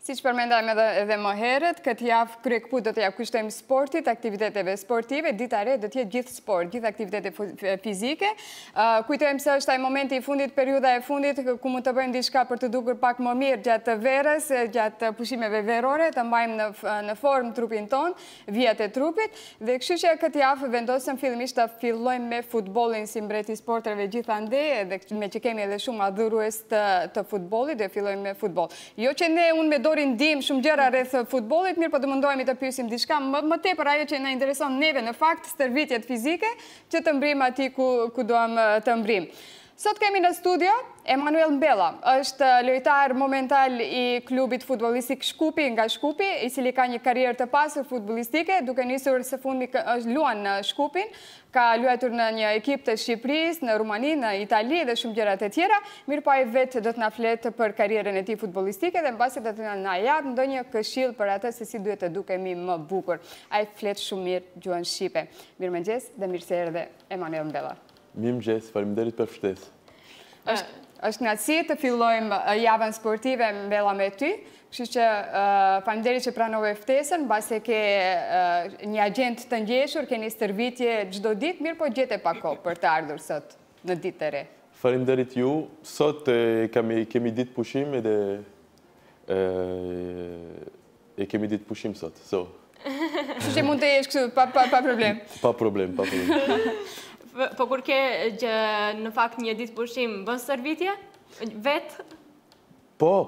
Si që përmendajmë edhe më herët, këtë javë Kryekëpu do të ja kushtojmë sportit, aktiviteteve sportive, dita e re do t'jetë gjithë sport, gjithë aktivitete fizike. Kujtojmë se është ai momenti i fundit, periudha e fundit, ku mund të bëjmë diçka për të dukur pak më mirë gjatë verës, gjatë pushimeve verore, të mbajmë në formë trupin ton, vijat e trupit, dhe kështu që këtë javë vendosëm fillimisht të fillojmë me futbollin si mbreti i sporteve gjithandej, edhe me që kemi edhe shumë adhurues të futbollit, dhe fillojmë me futboll. Jo që ne unë me dorin dim shumë gjëra rreth futbollit, mirë po të mundohemi të pyesim diçka më tepër ajo që na intereson neve në fakt, stërvitjet fizike, që të mbrim aty ku duam të mbrim. Sot kemi në studio Emanuel Mbella, është lojtar momental i klubit futbollistik Shkupi nga Shkupi, i cili ka një karrierë të pasur futbollistike, duke nisur së fundmi luan në Shkupin, ka luajtur në një ekip të Shqipërisë, në Rumani, në Itali dhe shumë gjëra të tjera, mirë po ai vetë do të na flet për karrierën e tij futbollistike dhe mbasi do të na jap ndonjë këshill për atë se si duhet të dukemi më bukur. Ai flet shumë mirë gjuhën shqipe. Mirëmëngjes dhe mirë se erdhe Emanuel Mbella. Mirëmëngjes, faleminderit për ftesë. Është kënaqësi të fillojmë javën sportive Mbella me ty, kështu që faleminderit që pranove ftesën, mbasi ke një agent të ngjeshur, keni stërvitje çdo ditë, mirë po gjete pak kohë për të ardhur sot në ditë e re. Faleminderit ju. Sot kemi ditë pushim edhe kemi ditë pushim sot. Kështu që mund të jesh kështu pa problem. Pa problem. Po kur ke në fakt një ditë pushim, bën stërvitje? Vetë? Po,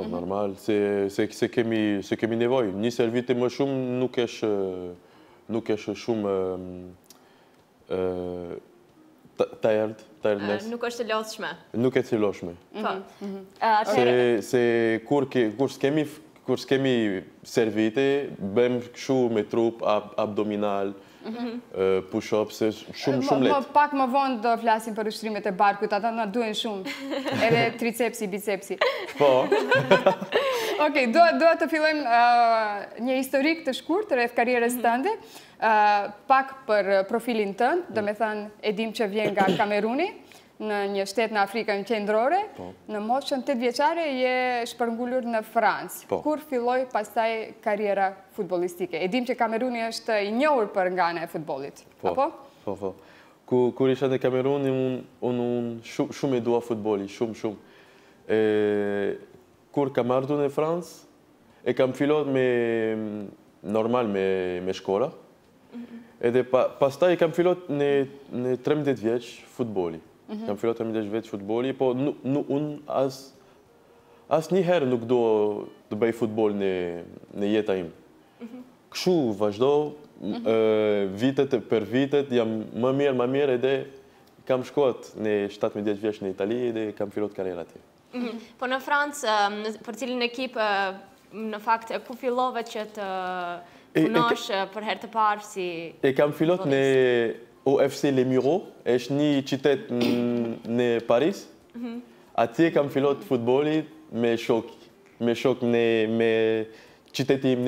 normal. Se kemi nevojë. Një stërvitje më shumë nuk është shumë të erdhës. Nuk është e lodhshme. Nuk është e lodhshme. Se kur s'kemi servite, bëjmë kështu me trup, abdominal, push-up, se shumë letë. Pak më vonë do flasim për ushtrimet e barkut, ata na duhen shumë, edhe tricepsi, bicepsi. Po. Okej, dua të fillojmë një historik të shkurt rreth karrierës tënde, pak për profilin tënd, do me thënë e dim që vjen nga Kameruni, në një shtet në Afrikën qendrore, në moshën 8 vjeçare je shpërngulur në Francë. Kur filloi pastaj karriera futbollistike? E dim që Kameruni është i njohur për ngana e futbollit, apo? Po. Kur isha në Kamerun, unë shumë e dua futbolli, shumë. Kur kam ardhur në Francë, e kam filluar normal me shkolla, edhe pastaj kam filluar në 13 vjeç futbolli. Kam filluar 13 vjeç futbolli, po unë asnjëherë nuk do të bëj futboll në jetën ime. Kështu vazhdo, vitet për vitet, jam më mirë edhe kam shkuar në 17 vjeç në Itali dhe kam filluar karrierën atje. Po në Francë, për cilin ekip, në fakt, ku fillove që të punosh për herë të parë si... E kam filluar në UFC Les Mureaux, është një qytet në Paris. Atje kam filluar futbolli me shok në qytetim.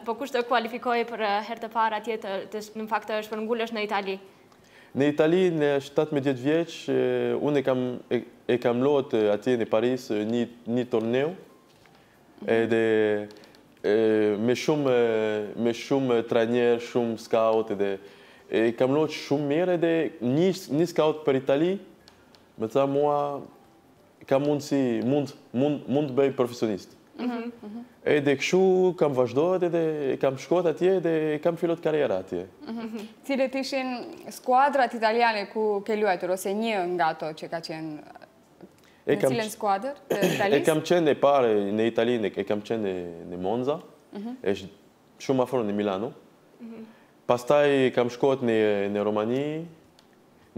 Po kush të kualifikoi për herë të parë atje në fakt të shpërngulësh në Itali? Në Itali, në 17 vjeç, unë e kam luajtur atje në Paris një torneo, edhe me shumë trajner, shumë scout, edhe kam luajtur shumë mirë, edhe një scout për Itali më tha mua ka mund të bëj profesionist. Edhe kështu kam vazhduar edhe kam shkuar atje dhe kam filluar karriera atje. Cilet ishin skuadrat italiane ku ke luajtur, ose një nga ato që ka qenë në cilën skuadër të Italisë? E kam qenë e parë në Itali, e kam qenë në Monza, është shumë afër në Milano. Pastaj kam shkuar në Romani,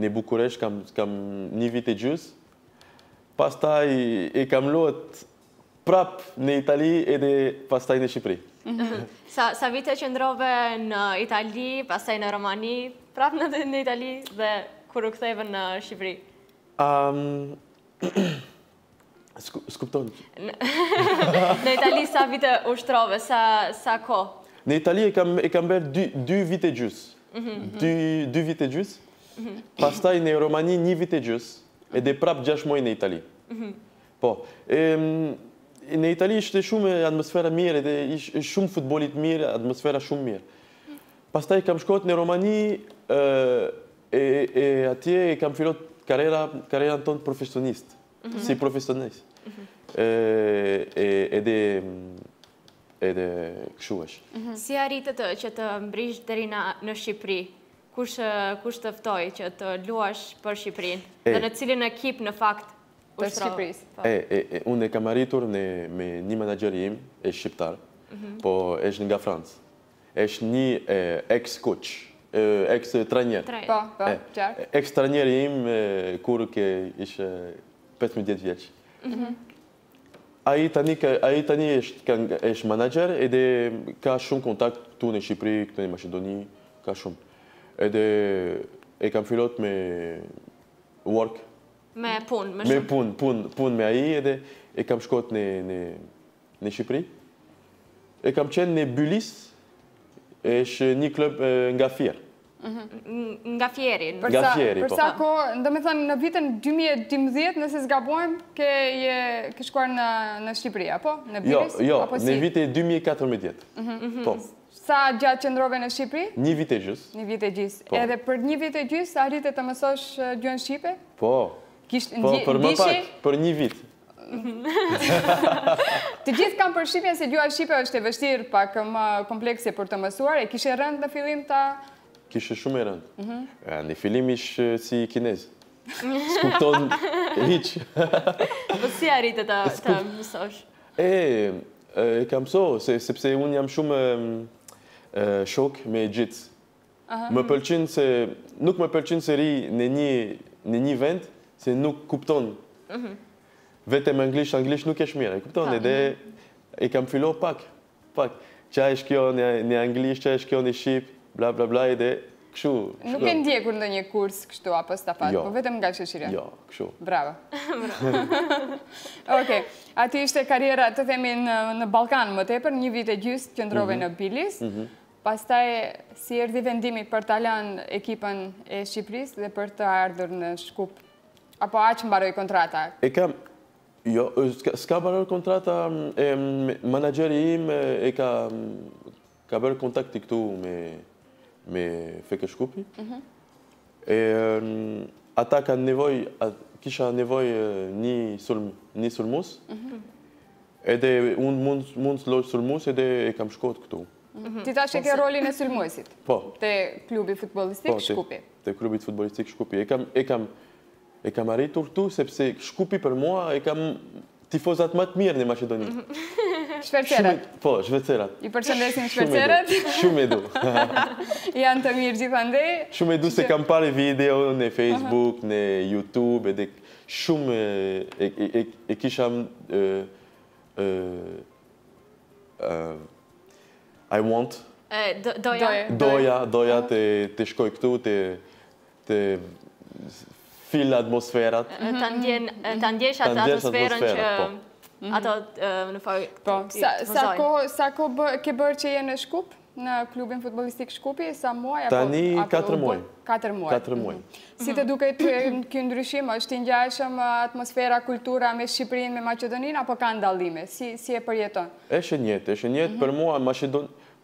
në Bukuresht, kam një vit e gjys. Pastaj e kam luajtur prap në Itali edhe pastaj në Shqipëri. Sa vite që ndrove në Itali, pastaj në Romani, prap në Itali dhe kur u ktheve në Shqipëri? S'kupton. Në Itali sa vite ushtrove, sa kohë? Në Itali e kam bërë 2 vite gjys. 2 vite gjys. Pastaj në Romani 1 vit e gjys. Edhe prap 6 muaj në Itali. Po. në Itali ishte shumë atmosfera mirë dhe ishte shumë futbolit mirë, atmosfera shumë mirë. Pastaj kam shkuar në Romani e atje e kam filluar karrierën tonë profesionist, si profesionist. Edhe kështu është. Si arritët që të mbrish deri në Shqipëri? Kush të ftoi që të luash për Shqipërinë? Dhe në cilin ekip në fakt të Shqipërisë? Unë e kam arritur me një menaxher im, e shqiptar, po është nga Francë. Është një ex-coach, ex-trajner. Po, qartë. Ex-trajner im kur ishte 15 vjeç. Ai tani është menaxher edhe ka shumë kontakt këtu në Shqipëri, këtu në Maqedoni, ka shumë. Edhe e kam filluar me work. Me punë, me punë me ai edhe e kam shkuar në Shqipëri. E kam qenë në Bylis, është një klub nga Fier. Nga Fieri. Përsa kohë, do me thënë në vitin 2012, nëse s'gabojmë, ke shkuar në Shqipëri, apo? Në Bylis? Jo, në vitin 2014. Po. Sa gjatë qëndrove në Shqipëri? Një vit e gjys. Një vit e gjys. Edhe për një vit e gjys, arritet të mësosh gjuhën Shqipe? Po. Për më pak, për një vit. Të gjithë kam përshtypjen se gjuha Shqipe është e vështirë, pak më komplekse për të mësuar. E kishe rënd në fillim ta? Kishe shumë e rënd. Në fillim ishë si kinez. S'kupton hiq. Po si arritet të mësosh? E kam so, sepse unë jam shumë shok me gjithë. Nuk më pëlqen se ri në një vend, se nuk kupton. Vetëm anglisht nuk është mirë, e kupton, edhe e kam fillo pak. Qa është kjo në anglisht, qa është kjo në shqip, bla bla bla, edhe kështu. Nuk e ndjekur në një kurs kështu, apo stafat, po vetëm nga shëshirja? Jo, kështu. Bravo. Oke, ati ishte karriera, të themi, në Balkan më tepër, një vit e gjysë qëndrove në Bylis, pastaj si erdhi vendimi për të lanë ekipën e Shqipërisë dhe për të ardhur në Shkup, apo aqë mbaroj kontrata? Jo, s'ka mbaroj kontrata, menaxheri im e ka bërë kontakti këtu me Feke Shkupi. Ata kanë nevoj, kisha nevoj një sulmus, edhe unë mund të lojë sulmus edhe e kam shkot këtu. Ti tash e ke rolin e sulmuesit? Po. Te klubi futbolistik Shkupi? Te klubi futbolistik Shkupi. E kam arritur tu, sepse Shkupi për mua e kam tifozat më të mirë në Maqedoni. Shvercerat? Po, shvercerat. I përshëndesin shvercerat? Shumë e du. Janë të mirë gjithandej? Shumë e du se kam pare video në Facebook, në YouTube, edhe shumë e kisha I want. Doja të shkoj këtu, të fil atmosferat. Të ndjesh atë atmosferën që ato në fakt të vëzojnë. Sa ko ke bërë që je në Shkup, në klubin futbolistik Shkupi, sa muaj? Tani 4 muaj. 4 muaj. 4 muaj. Si të duket kjo ndryshim, është i ngjashëm atmosfera, kultura me Shqipërinë, me Maqedoninë, apo ka ndallime? Si e përjeton? Është njëtë për mua.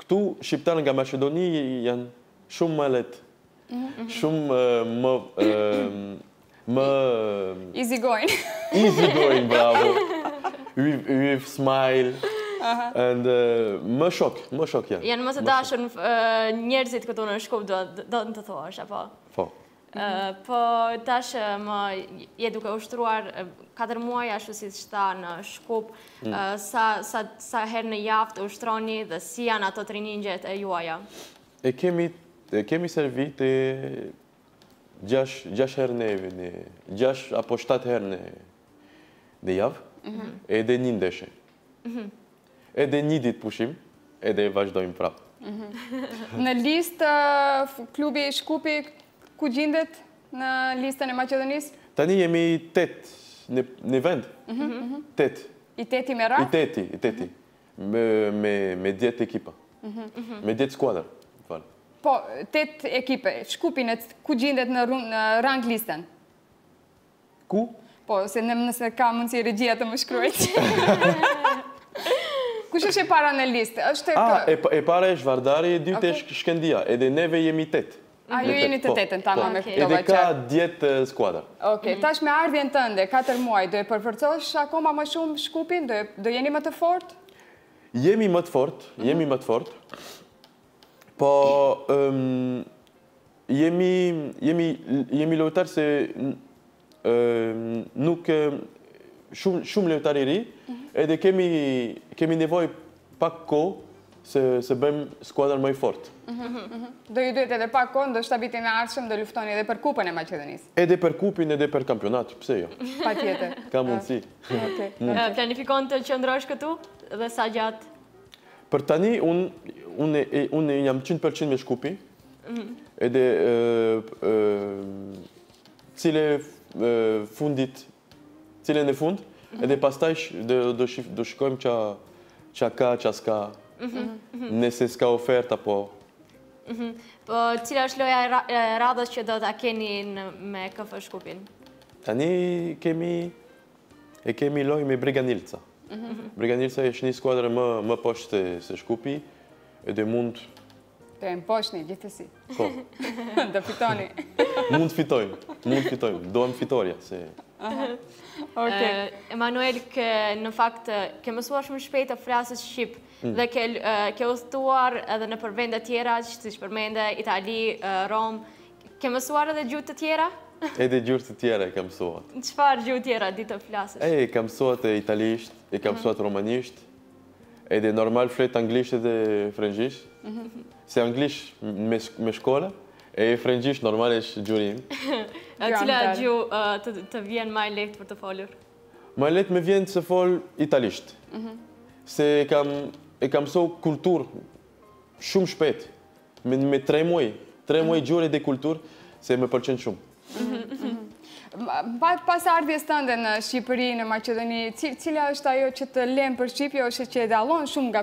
Këtu, shqiptarë nga Maqedoni janë shumë më letë. Shumë më... Easy going. Easy going, bravo. With smile. Më shok janë. Janë më të dashur njerëzit këtu në Shkup, do në të thuash, apo? Po. Po tash je duke ushtruar 4 muaj, ashtu si shta në Shkup, sa herë në javë të ushtroni dhe si janë ato treningjet e juaja? E kemi servit 6 herë në 6 apo 7 herë në javë, edhe një ndeshe. Edhe një ditë pushim, edhe vazhdojmë prapë. Në listë klubi Shkupi, ku gjindet në listën e Maqedonisë? Tani jemi 8 në vend. 8. I 8 me radhë? I 8. Me 10 ekipa. Me 10 skuadra. Po, 8 ekipe. Shkupi ku gjindet në rang listën? Ku? Po, se nëse ka mundësi regjia të më shkruajt. Kush është e para në listë? E para është Vardari, e dytë është Shkëndia, edhe neve jemi 8. Ju jeni të 8-ën, tamam me Edhe ka 10 skuadra. Okej, tash me ardhjen tënde, 4 muaj, do e përforcosh akoma më shumë Shkupin? Do jeni më të fort? Jemi më të fort, po jemi lojtar se nuk shumë lojtar i ri, edhe kemi nevoj pak kohë se bëjmë skuadrën më i fort. Do ju duhet edhe pak kohë, ndoshta vitin e ardhshëm do luftoni edhe për Kupën e Maqedonisë. Edhe për kupin, edhe për kampionat, pse jo? Patjetër. Ka mundësi. Planifikon të qëndrosh këtu dhe sa gjatë? Për tani, unë jam 100% me Shkupi, edhe cilën e fund, edhe pastaj do shikojmë qa ka, qa s'ka, nëse s'ka oferta, po. Po, cila është loja e radhës që do t'a keni me KF Shkupin? Tani kemi loj me Breganilca. Breganilca është një skuadrë më poshtë se Shkupi, edhe mund... Të e më poshni, gjithësi. Po. Do fitoni. Mund fitojmë, dojmë fitorja, se... Emanuel, në fakt, ke mësuar shumë shpejt të flasës Shqip dhe ke udhëtuar edhe në përvende tjera, si që përmende Itali, Rom. Ke mësuar edhe gjuhë të tjera? Edhe gjuhë të tjera e kam mësuar. Çfarë gjuhë tjera di të flasësh? E kam mësuar italisht, e kam mësuar romanisht, edhe normal flet anglisht edhe frëngjisht. Se anglisht me shkolla, e frëngjisht normal është gjurim. Cila gjuhë të vjen më e lehtë për të folur? Më e lehtë më vjen të fol italisht. Se e kam mësu kulturë shumë shpejt, me 3 muaj gjure dhe kulturë, se me pëlqen shumë. Pas ardhjes tënde në Shqipëri, në Maqedoni, cila është ajo që të lem për Shqipje, është që e dallon shumë nga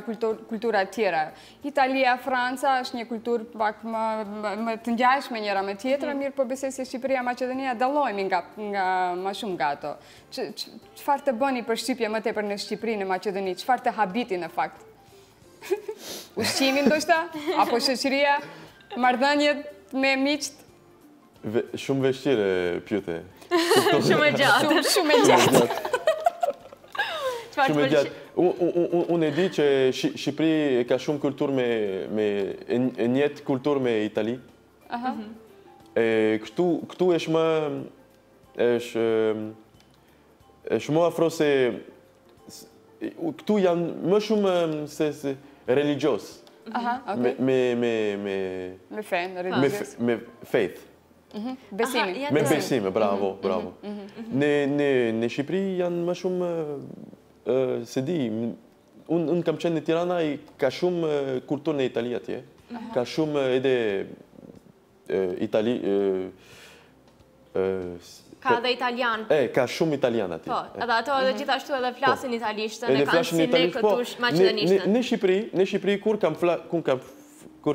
kulturat tjera? Italia, Franca është një kulturë pak më të ngjashme njëra me tjetra, mirë po besoj se Shqipëria, Maqedonia dallohemi nga më shumë nga ato. Çfarë të bëni për Shqipje më tepër në Shqipëri, në Maqedoni? Çfarë të habiti në fakt? Ushqimi ndoshta? Apo shoqëria? Marrëdhëniet me miqt? Shumë vështirë pyetje. Shumë e gjatë. Shumë e gjatë. Shumë e gjatë. Unë e di që Shqipëri ka shumë kulturë e njëjtë kulturë me Itali. Këtu është më afro se këtu janë më shumë se religios. Me fen, religios. Me faith. Besimi. Me besime, bravo. Në Shqipëri janë më shumë, se di, unë kam qenë në Tirana, ka shumë kulturë në Itali atje, ka shumë edhe Itali... Ka dhe italian. Ka shumë italian atje. Po, edhe ato edhe gjithashtu edhe flasin italishtën, e kanë si ne këtush maqedonishtën. Në Shqipëri, kur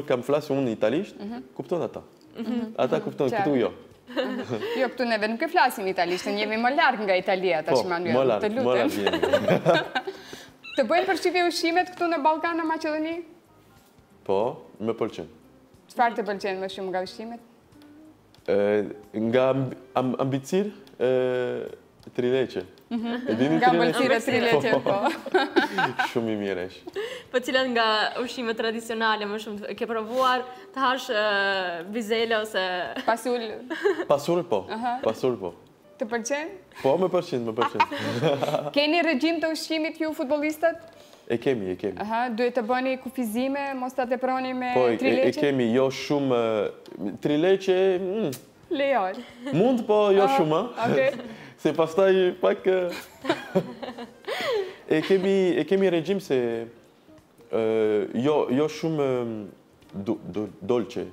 kam flasë unë italisht, kupton ata. Ata kupton, këtu jo. Jo, këtu neve nuk e flasim italishtën, jemi më largë nga Italia, ta që Manuel, të lutem. Më largë jemi. Të bëjnë për Shqipje ushqimet këtu në Ballkan, në Maqedoni? Po, më pëlqen. Çfarë të pëlqen më shumë nga ushqimet? Nga ambicir, trileqe. Nga ambicir trileqe, po. Shumë i mirë është. Po cilat nga ushqimet tradicionale më shumë ke provuar të hash vizele ose... Pasul? Pasul po. Të pëlqen? Po, më pëlqen. Keni regjim të ushqimit ju futbolistët? E kemi. Duhet të bëni kufizime, mos të teproni me trileqe? Po, e kemi, jo shumë... Trileqe... Lejoj. Mund, po jo shumë. Se pastaj pak... E kemi regjim se jo shumë dolce,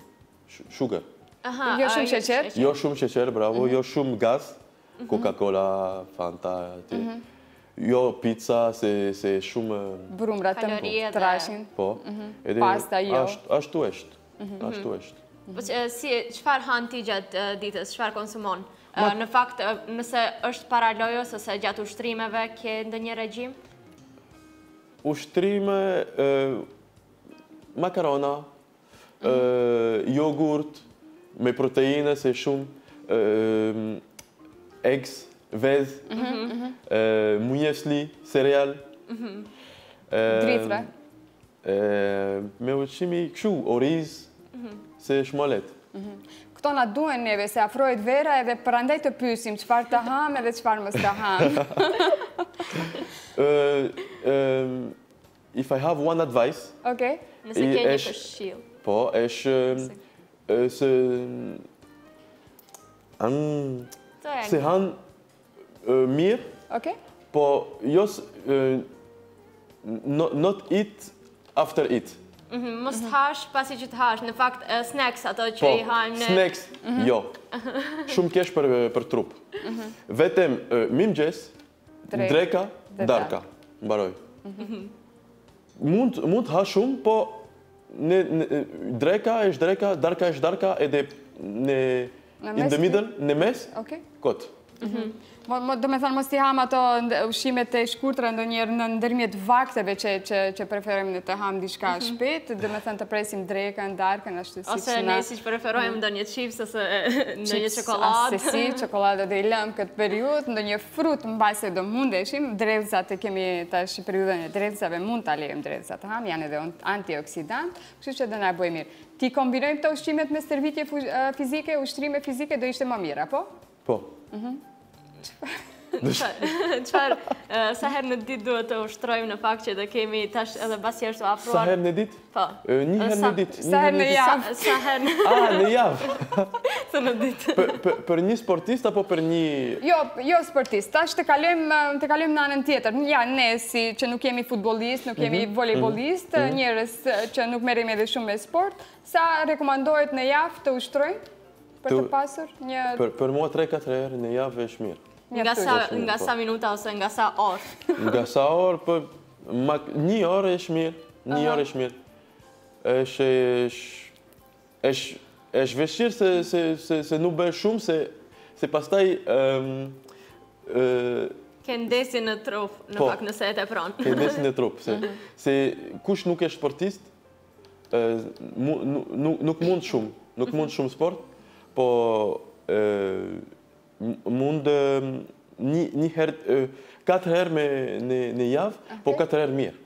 sugar. Jo shumë sheqer? Jo shumë sheqer, bravo. Jo shumë gaz, Coca-Cola, Fanta. Jo pizza, se shumë... Brumra të trashin. Po. Pasta, jo. Ashtu është. Çfarë hanë ti gjatë ditës, çfarë konsumon? Në fakt, nëse është para lojës ose gjatë ushtrimeve, ke ndonjë regjim? ushtrime, makarona, jogurt, me proteine se shumë, eggs, vezë, muesli, cereal. Drithra. Me ushqimi këshu, oriz, se shmalet. Këto na duhen neve, se afrohet vera edhe prandaj të pyesim çfarë të ham edhe çfarë mos të ham. If I have one advice, Okej. Nëse ke një këshill. po, është se se hanë mirë, Okej. po not eat after eat. Mos të hash pasi që të hash, në fakt snacks ato që Po, i hanë. snacks, jo. Shumë kesh për trup. Vetëm mëngjes, dreka, darka. Mbaroj. Mund të ha shumë, po dreka është dreka, darka është darka, edhe in the middle, në mes, Okej. kot. Do me thënë, mos t'i ham ato ushqimet e shkurtra ndonjëherë në ndërmjet vakteve që preferojmë në të ham diçka shpejt, do me thënë të presim drekën, darkën, ashtu si Ose ne si që preferojmë ndonjë chips ose ndonjë çokoladë. Si, çokoladë do i lëm këtë periudhë, ndonjë frut mbase do mundeshim, dredhzat e kemi tash periudhën e dredhzave, mund ta lejmë dredhzat të ham, janë edhe antioksidant, kështu që do na bëjë mirë. Ti kombinojmë këto ushqimet me stërvitje fizike, ushtrime fizike do ishte më mirë, apo? Po. Çfarë sa herë në ditë duhet të ushtrojmë në fakt që do kemi tash edhe pasi është Sa afruar. herë në ditë? Po. Një herë në ditë. Sa herë në javë? Sa herë Në javë. në ditë. Për një sportist apo për një... Jo sportist. Tash të kalojmë në anën tjetër. Ja, ne si që nuk jemi futbollist, nuk jemi volejbolist, njerëz që nuk merremi edhe shumë me sport, sa rekomandohet në javë të ushtrojmë për të pasur një... Për mua 3-4 herë në javë është mirë. Nga sa minuta ose nga sa orë? Nga sa orë, për një orë është mirë. Një orë është mirë. është vështirë se nuk bëhe shumë, se pastaj... Ke ndesin në trup, në fakt nëse e tepron. Ke ndesin në trup. Se kush nuk është sportist, nuk mund shumë. Nuk mund shumë sport, po mund një herë, 4 herë në javë, po 4 herë mirë.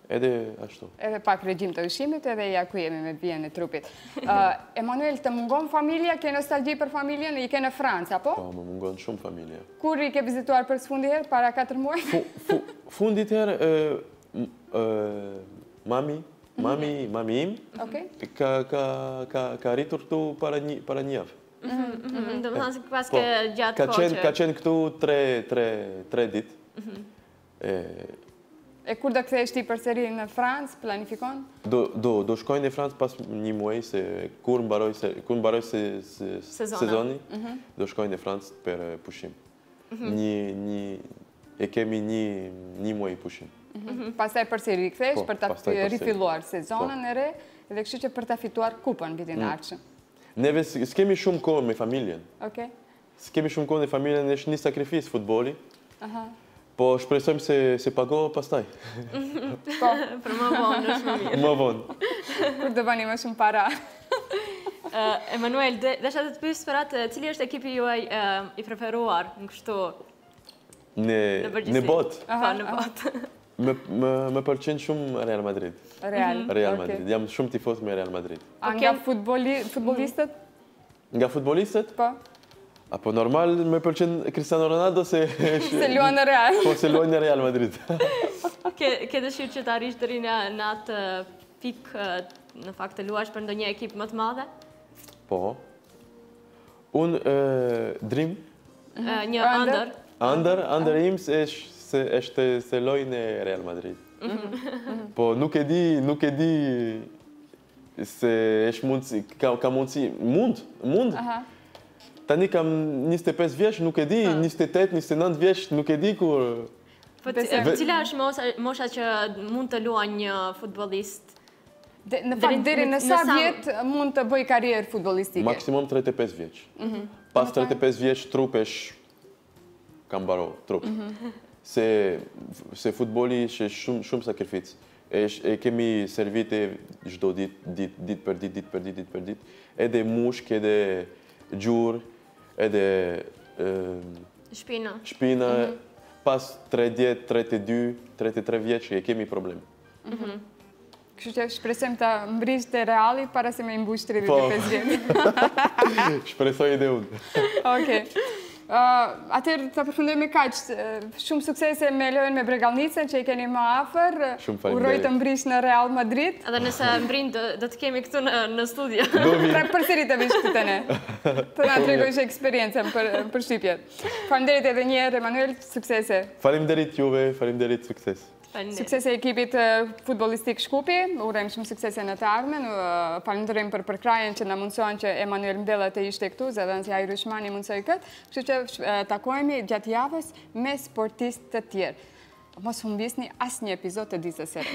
Edhe ashtu. Edhe pak regjim të ushqimit, edhe ja ku jemi me bien e trupit. Emanuel, të mungon familja, ke nostalgji për familjen, i ke në Francë, apo? Po, më mungon shumë familja. Kur i ke vizituar për sfundi herë, para 4 muaj? Fundit herë, mami im, ka rritur këtu para një javë. Do më thanë si pas ke gjatë kohë Ka qenë këtu 3 ditë. E kur do kthehesh ti përsëri në Francë, planifikon? Do shkojnë në Francë pas një muaj, se kur mbaroj sezoni, do shkojnë në Francë për pushim. E kemi një muaj pushim. Pastaj përsëri kthehesh për ta rifilluar sezonën e re, dhe kështu që për ta fituar kupën vitin e ardhshëm. Neve s'kemi shumë kohë me familjen. Okej. S'kemi shumë kohë me familjen, është një sakrifis futbolli. Po shpresojmë se pagohë pastaj. Po. Për më vonë është më mirë. Më vonë. Kur do bëni më shumë para. Emanuel, desha të të pyes për atë, cili është ekipi juaj i preferuar në kështu? Në botë? Po, në botë. Më pëlqen shumë Real Madrid. Real Madrid. Jam shumë tifoz me Real Madrid. A nga futbolistët? Nga futbolistët? Po. Apo normal me pëlqen Cristiano Ronaldo se luan në Real. Po se luan në Real Madrid. Ke dëshirë që të arrish deri në atë pikë, në fakt të luash për ndonjë ekip më të madhe? Po. Unë Dream. Një Under im është se loj në Real Madrid. Po nuk e di se është mundësi, ka mundësi, mund. Tani kam 25 vjeç, nuk e di, 28, 29 vjeç, nuk e di kur... Cila është mosha që mund të luaj një futbollist? Në fakt, deri në sa vjet mund të bëj karrierë futbollistike? Maksimum 35 vjeç. Pas 35 vjeç trup është... Kam baro, trup. se futbolli është shumë sakrificë. E kemi servite çdo ditë për ditë, edhe mushk, edhe gjurë, edhe shpina. Pas 30, 32, 33 vjeç e kemi problem. Kështu që shpresojmë ta mbrish te Reali para se me imbush 35 vjet. Shpresoj edhe unë. Okej. Atëherë të përfundojmë kaq. Shumë suksese me lojën me Bregallnicën që i keni më afër. Uroj të mbrish në Real Madrid. Edhe nëse mbrin do të kemi këtu në studio. Përsëri të vish këtu ne. Të na tregosh eksperiencën për shtypjet. Faleminderit edhe një herë Emanuel, suksese. Faleminderit juve, faleminderit, sukses. Suksese ekipit futbollistik Shkupi, urojmë shumë suksese në të ardhmen. Falenderojmë për përkrajen që na mundsohen që Emanuel Mbella të ishte këtu, Zëdhënësi Ajri Rushmani mundsoi këtë. Kështu që takohemi gjatë javës me sportistë të tjerë. Mos humbisni asnjë epizod të Ditës së Re.